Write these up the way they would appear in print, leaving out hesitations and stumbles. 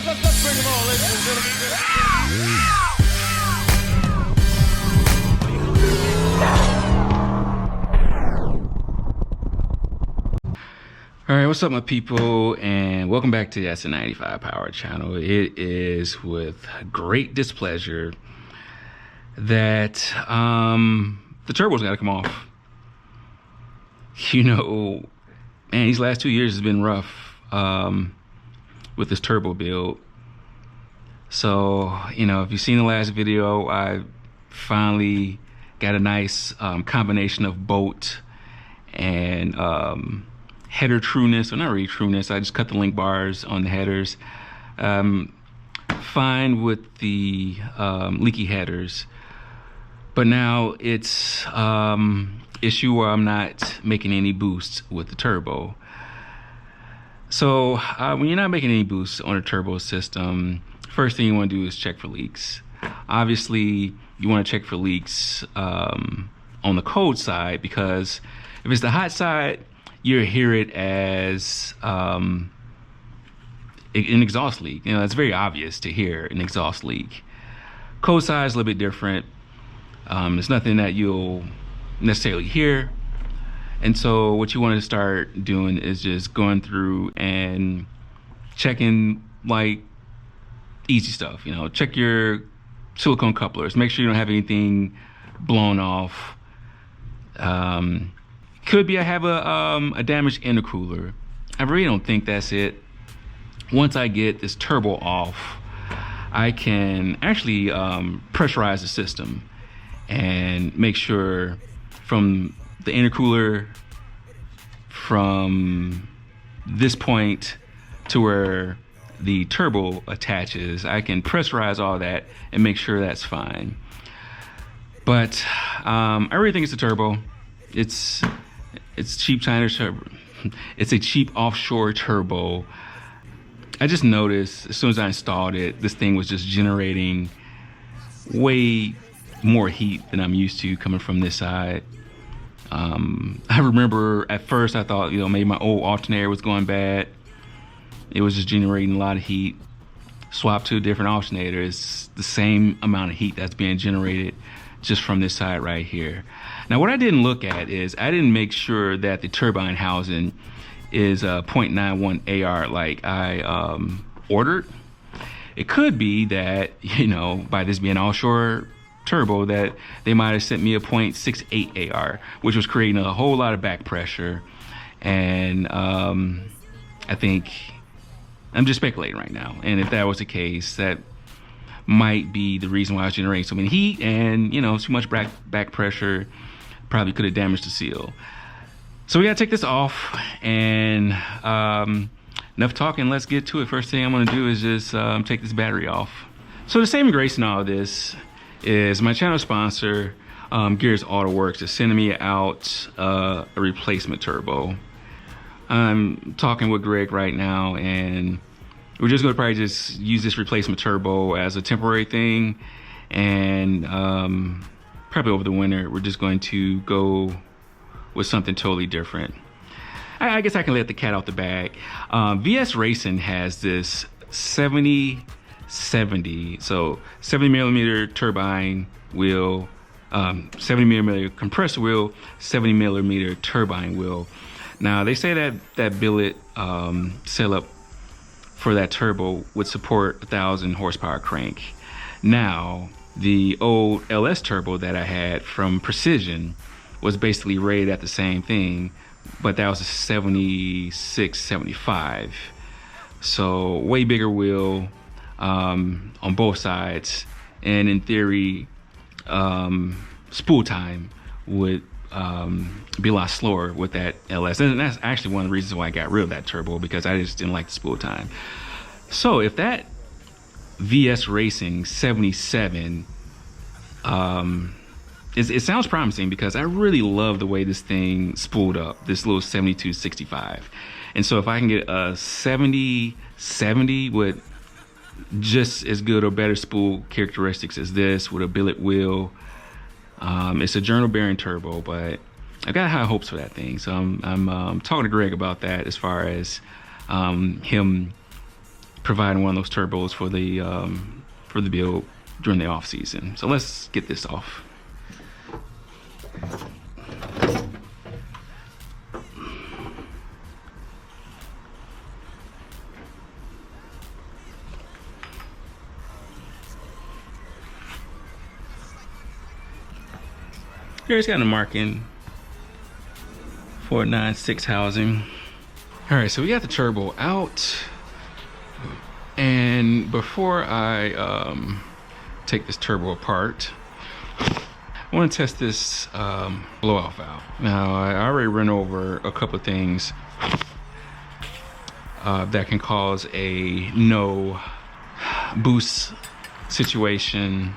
Let's bring them on, ladies and gentlemen. All right, what's up, my people, and welcome back to the Sn95 Power Channel. It is with great displeasure that the turbo's got to come off. You know, man, these last 2 years has been rough with this turbo build. So, you know, if you've seen the last video, I finally got a nice combination of bolt and header trueness, or not really trueness. I just cut the link bars on the headers. Fine with the leaky headers, but now it's issue where I'm not making any boosts with the turbo. So when you're not making any boosts on a turbo system, first thing you want to do is check for leaks. Obviously, you want to check for leaks on the cold side, because if it's the hot side, you hear it as an exhaust leak. You know, it's very obvious to hear an exhaust leak. Cold side is a little bit different. It's nothing that you'll necessarily hear. And so what you want to start doing is just going through and checking, like, easy stuff. You know, check your silicone couplers. Make sure you don't have anything blown off. Could be I have a damaged intercooler. I really don't think that's it. Once I get this turbo off, I can actually pressurize the system and make sure from the intercooler, from this point to where the turbo attaches, I can pressurize all that and make sure that's fine. But I really think it's a turbo. It's cheap China turbo. It's a cheap offshore turbo. I just noticed as soon as I installed it, this thing was just generating way more heat than I'm used to coming from this side. I remember at first I thought, you know, maybe my old alternator was going bad. It was just generating a lot of heat. Swap to a different alternator, it's the same amount of heat that's being generated just from this side right here. Now, what I didn't look at is I didn't make sure that the turbine housing is 0.91 AR like I ordered. It could be that, you know, by this being offshore turbo, that they might have sent me a 0.68 AR, which was creating a whole lot of back pressure. And I think I'm just speculating right now. And if that was the case, that might be the reason why I was generating so many heat, and, you know, too much back pressure probably could have damaged the seal. So we gotta take this off, and enough talking, let's get to it. First thing I'm gonna do is just take this battery off. So the saving grace in all of this is my channel sponsor, Gears Auto Works, is sending me out a replacement turbo. I'm talking with Greg right now, and we're just gonna probably just use this replacement turbo as a temporary thing, and probably over the winter we're just going to go with something totally different. I guess I can let the cat out the bag. VS Racing has this 70/70, so 70 millimeter turbine wheel, 70 millimeter compressor wheel, 70 millimeter turbine wheel. Now they say that billet setup for that turbo would support 1,000 horsepower crank. Now, the old LS turbo that I had from Precision was basically rated at the same thing, but that was a 76/75. So way bigger wheel on both sides, and in theory, spool time would be a lot slower with that LS, and that's actually one of the reasons why I got rid of that turbo, because I just didn't like the spool time. So if that VS Racing 77 it sounds promising, because I really love the way this thing spooled up, this little 72/65. And so if I can get a 70/70 with just as good or better spool characteristics as this, with a billet wheel, it's a journal bearing turbo, but I got high hopes for that thing. So I'm talking to Greg about that, as far as him providing one of those turbos for the build during the off season. So let's get this off. Here's got a marking 496 housing. All right, so we got the turbo out, and before I take this turbo apart, I want to test this blowout valve. Now, I already ran over a couple of things that can cause a no boost situation.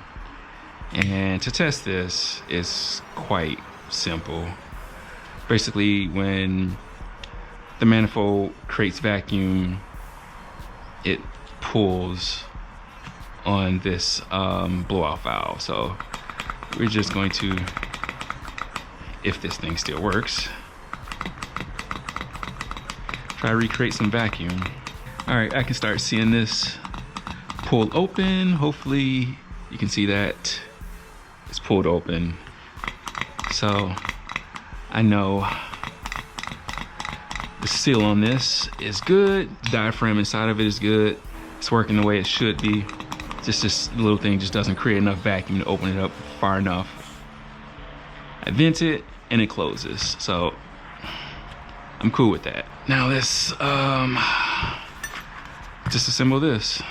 And to test this is quite simple. Basically, when the manifold creates vacuum, it pulls on this blowout valve. So we're just going to, if this thing still works, try to recreate some vacuum. All right, I can start seeing this pull open. Hopefully you can see that it's pulled open. So I know the seal on this is good. The diaphragm inside of it is good. It's working the way it should be. Just this little thing just doesn't create enough vacuum to open it up far enough. I vent it and it closes. So I'm cool with that. Now let's disassemble this.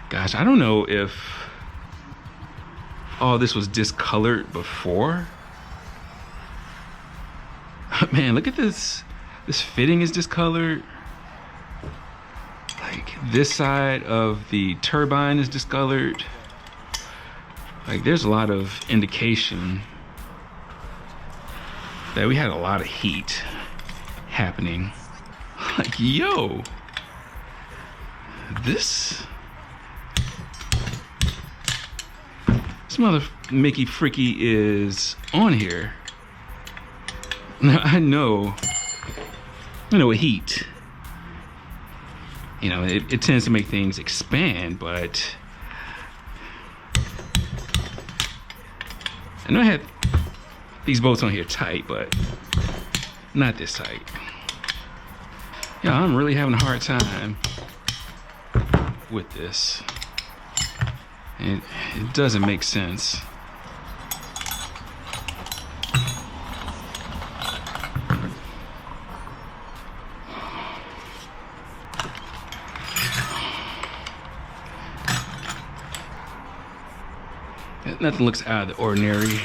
Gosh, I don't know if all this was discolored before. Man, look at this. This fitting is discolored. Like this side of the turbine is discolored. Like there's a lot of indication that we had a lot of heat happening. Like, yo, this mother Mickey Freaky is on here. Now I know with heat, you know, it tends to make things expand, but I know I had these bolts on here tight, but not this tight. Yeah, I'm really having a hard time with this. It doesn't make sense. Nothing looks out of the ordinary.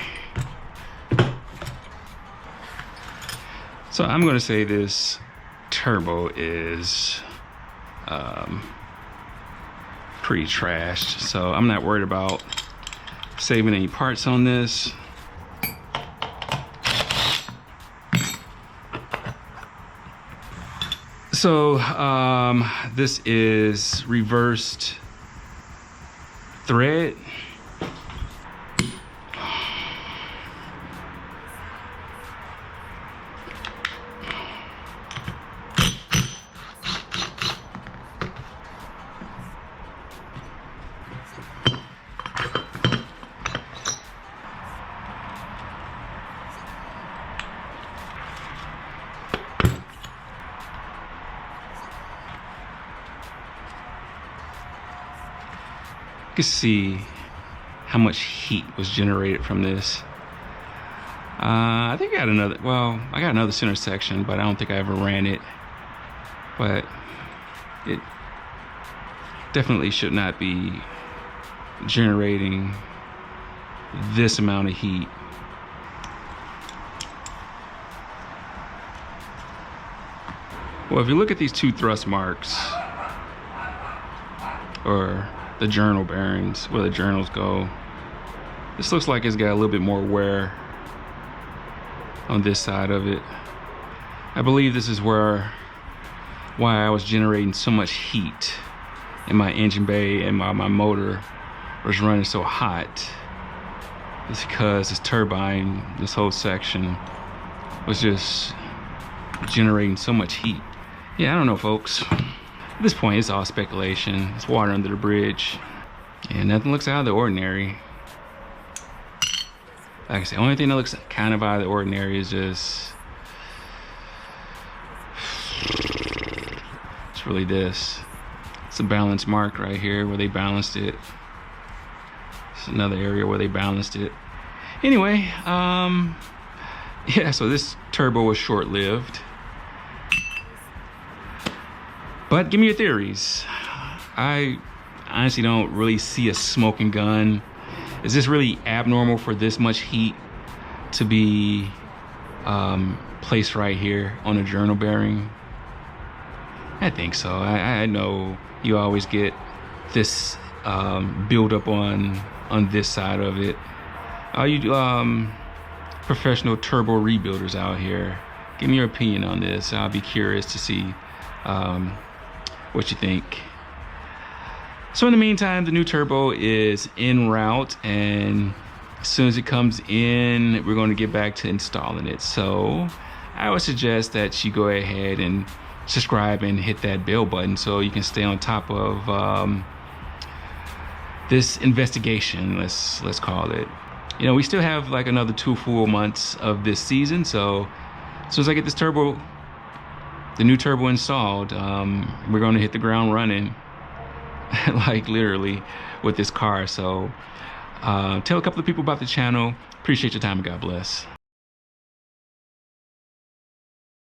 So I'm going to say this turbo is pretty trashed, so I'm not worried about saving any parts on this. So this is reversed thread. You can see how much heat was generated from this. I think I got another, well, I got another center section, but I don't think I ever ran it. But it definitely should not be generating this amount of heat. Well, if you look at these two thrust marks, or the journal bearings, where the journals go, this looks like it's got a little bit more wear on this side of it. I believe this is why I was generating so much heat in my engine bay, and my motor was running so hot. It's because this turbine, this whole section, was just generating so much heat. Yeah, I don't know, folks. At this point, it's all speculation. It's water under the bridge, and nothing looks out of the ordinary. Like I said, the only thing that looks kind of out of the ordinary is just, it's really this. It's a balance mark right here where they balanced it. It's another area where they balanced it. Anyway, yeah, so this turbo was short-lived. But give me your theories. I honestly don't really see a smoking gun. Is this really abnormal for this much heat to be placed right here on a journal bearing? I think so. I know you always get this build up on this side of it. All you professional turbo rebuilders out here, give me your opinion on this. I'll be curious to see what you think. So in the meantime, the new turbo is en route, and as soon as it comes in, we're going to get back to installing it. So I would suggest that you go ahead and subscribe and hit that bell button so you can stay on top of this investigation, let's call it. You know, we still have like another 2 full months of this season, so as soon as I get this turbo, the new turbo installed, we're going to hit the ground running. Like literally with this car. So tell a couple of people about the channel. Appreciate your time and God bless.